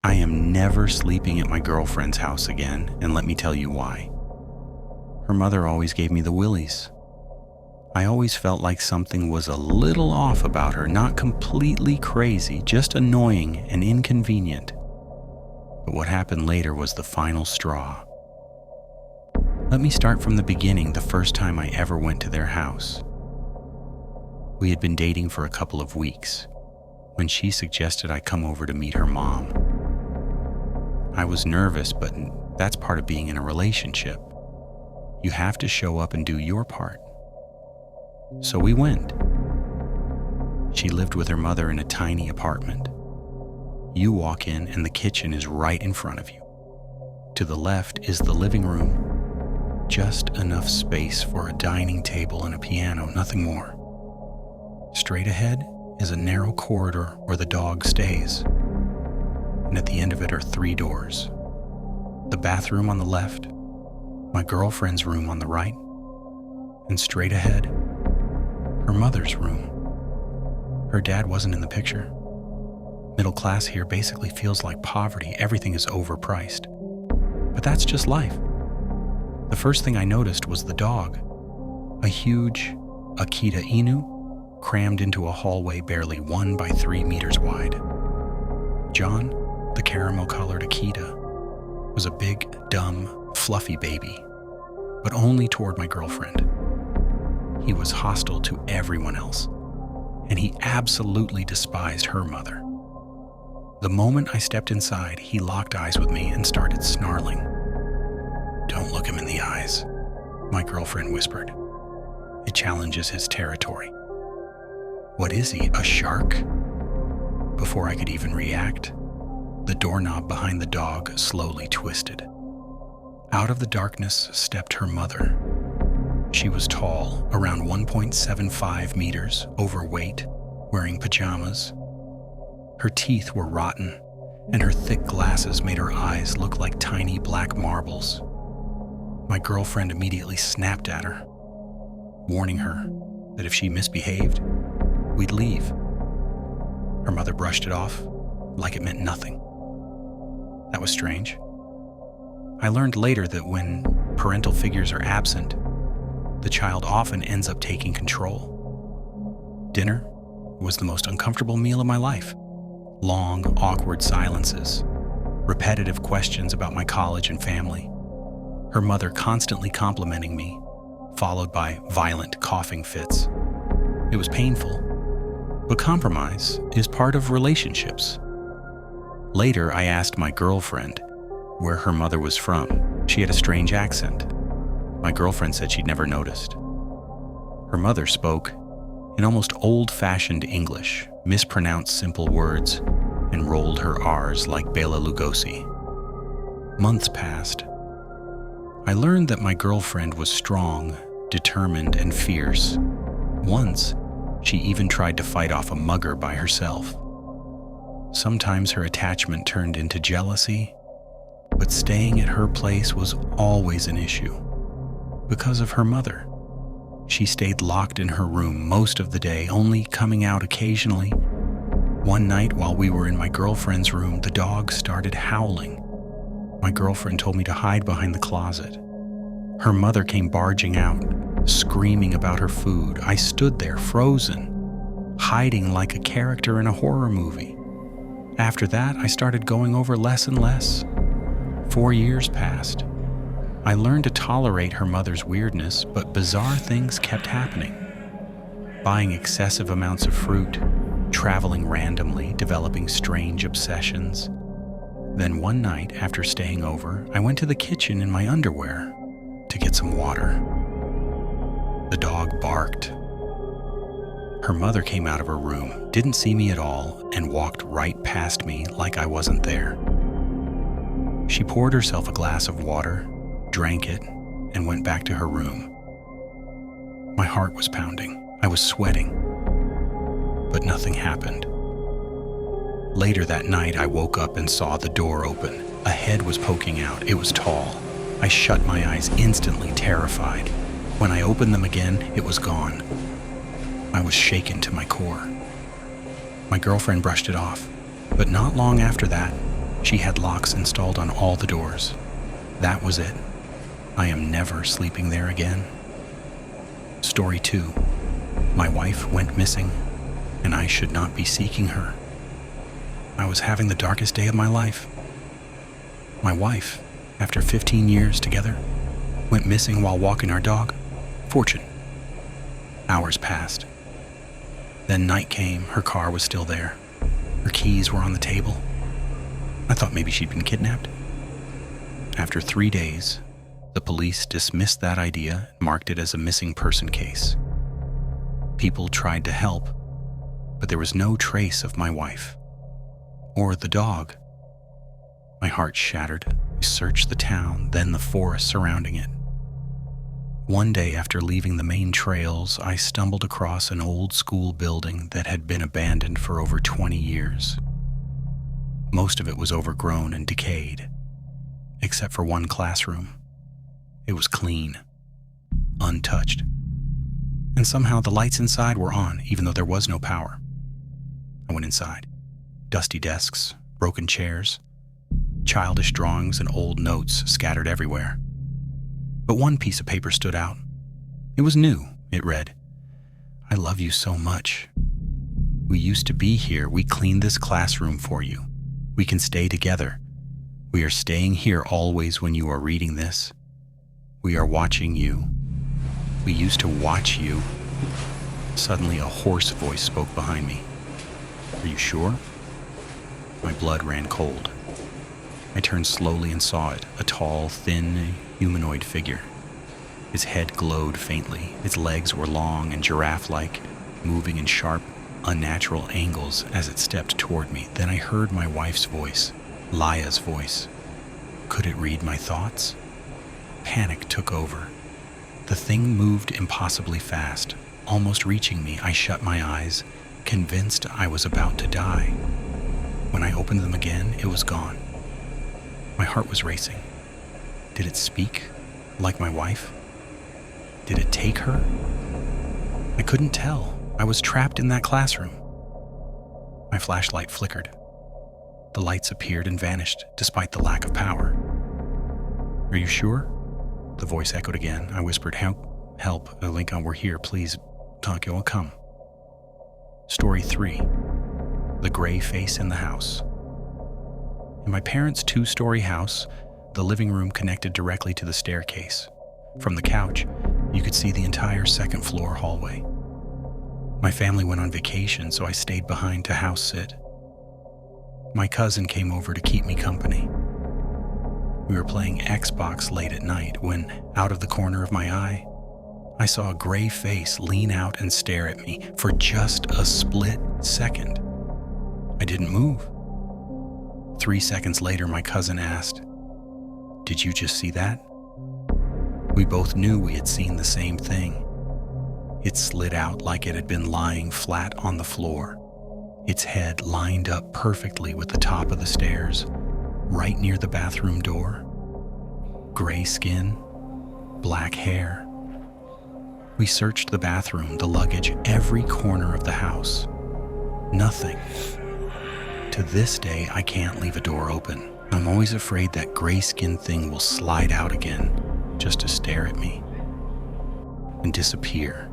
I am never sleeping at my girlfriend's house again, and let me tell you why. Her mother always gave me the willies. I always felt like something was a little off about her, not completely crazy, just annoying and inconvenient. But what happened later was the final straw. Let me start from the beginning, the first time I ever went to their house. We had been dating for a couple of weeks when she suggested I come over to meet her mom. I was nervous, but that's part of being in a relationship. You have to show up and do your part. So we went. She lived with her mother in a tiny apartment. You walk in and the kitchen is right in front of you. To the left is the living room. Just enough space for a dining table and a piano, nothing more. Straight ahead is a narrow corridor where the dog stays. And at the end of it are 3 doors. The bathroom on the left, my girlfriend's room on the right, and straight ahead, her mother's room. Her dad wasn't in the picture. Middle class here basically feels like poverty. Everything is overpriced. But that's just life. The first thing I noticed was the dog. A huge Akita Inu crammed into a hallway barely 1 by 3 meters wide. John, the caramel-colored Akita, was a big, dumb, fluffy baby, but only toward my girlfriend. He was hostile to everyone else, and he absolutely despised her mother. The moment I stepped inside, he locked eyes with me and started snarling. "Don't look him in the eyes," my girlfriend whispered. "It challenges his territory." "What is he, a shark?" Before I could even react, the doorknob behind the dog slowly twisted. Out of the darkness stepped her mother. She was tall, around 1.75 meters, overweight, wearing pajamas. Her teeth were rotten, and her thick glasses made her eyes look like tiny black marbles. My girlfriend immediately snapped at her, warning her that if she misbehaved, we'd leave. Her mother brushed it off like it meant nothing. That was strange. I learned later that when parental figures are absent, the child often ends up taking control. Dinner was the most uncomfortable meal of my life. Long, awkward silences, repetitive questions about my college and family, her mother constantly complimenting me, followed by violent coughing fits. It was painful, but compromise is part of relationships. Later, I asked my girlfriend where her mother was from. She had a strange accent. My girlfriend said she'd never noticed. Her mother spoke in almost old-fashioned English, mispronounced simple words, and rolled her R's like Bela Lugosi. Months passed. I learned that my girlfriend was strong, determined, and fierce. Once, she even tried to fight off a mugger by herself. Sometimes her attachment turned into jealousy, but staying at her place was always an issue. Because of her mother, she stayed locked in her room most of the day, only coming out occasionally. One night while we were in my girlfriend's room, the dog started howling. My girlfriend told me to hide behind the closet. Her mother came barging out, screaming about her food. I stood there, frozen, hiding like a character in a horror movie. After that, I started going over less and less. 4 years passed. I learned to tolerate her mother's weirdness, but bizarre things kept happening. Buying excessive amounts of fruit, traveling randomly, developing strange obsessions. Then one night, after staying over, I went to the kitchen in my underwear to get some water. The dog barked. Her mother came out of her room, didn't see me at all, and walked right past me like I wasn't there. She poured herself a glass of water, drank it, and went back to her room. My heart was pounding. I was sweating. But nothing happened. Later that night, I woke up and saw the door open. A head was poking out. It was tall. I shut my eyes instantly, terrified. When I opened them again, it was gone. I was shaken to my core. My girlfriend brushed it off, but not long after that, She had locks installed on all the doors. That was it. I am never sleeping there again. Story 2. My wife went missing, and I should not be seeking her. I was having the darkest day of my life. My wife, after 15 years together, went missing while walking our dog, Fortune. Hours passed. Then night came. Her car was still there. Her keys were on the table. I thought maybe she'd been kidnapped. After 3 days, the police dismissed that idea and marked it as a missing person case. People tried to help, but there was no trace of my wife or the dog. My heart shattered. I searched the town, then the forest surrounding it. One day after leaving the main trails, I stumbled across an old school building that had been abandoned for over 20 years. Most of it was overgrown and decayed, except for one classroom. It was clean, untouched, and somehow the lights inside were on, even though there was no power. I went inside. Dusty desks, broken chairs, childish drawings and old notes scattered everywhere. But one piece of paper stood out. It was new. It read, "I love you so much. We used to be here. We cleaned this classroom for you. We can stay together. We are staying here always when you are reading this. We are watching you. We used to watch you." Suddenly, a hoarse voice spoke behind me. "Are you sure?" My blood ran cold. I turned slowly and saw it, a tall, thin, humanoid figure. His head glowed faintly. Its legs were long and giraffe-like, moving in sharp, unnatural angles as it stepped toward me. Then I heard my wife's voice, Laya's voice. Could it read my thoughts? Panic took over. The thing moved impossibly fast, almost reaching me. I shut my eyes, convinced I was about to die. When I opened them again, it was gone. My heart was racing. Did it speak like my wife? Did it take her? I couldn't tell. I was trapped in that classroom. My flashlight flickered. The lights appeared and vanished, despite the lack of power. "Are you sure?" The voice echoed again. I whispered, Help, Lincoln, we're here, please. Tokyo will come." Story 3. The gray face in the house. In my parents' 2-story house, the living room connected directly to the staircase. From the couch, you could see the entire second-floor hallway. My family went on vacation, so I stayed behind to house sit. My cousin came over to keep me company. We were playing Xbox late at night when, out of the corner of my eye, I saw a gray face lean out and stare at me for just a split second. I didn't move. 3 seconds later, my cousin asked, "Did you just see that?" We both knew we had seen the same thing. It slid out like it had been lying flat on the floor. Its head lined up perfectly with the top of the stairs, right near the bathroom door. Gray skin, black hair. We searched the bathroom, the luggage, every corner of the house. Nothing. To this day, I can't leave a door open. I'm always afraid that gray-skinned thing will slide out again just to stare at me and disappear.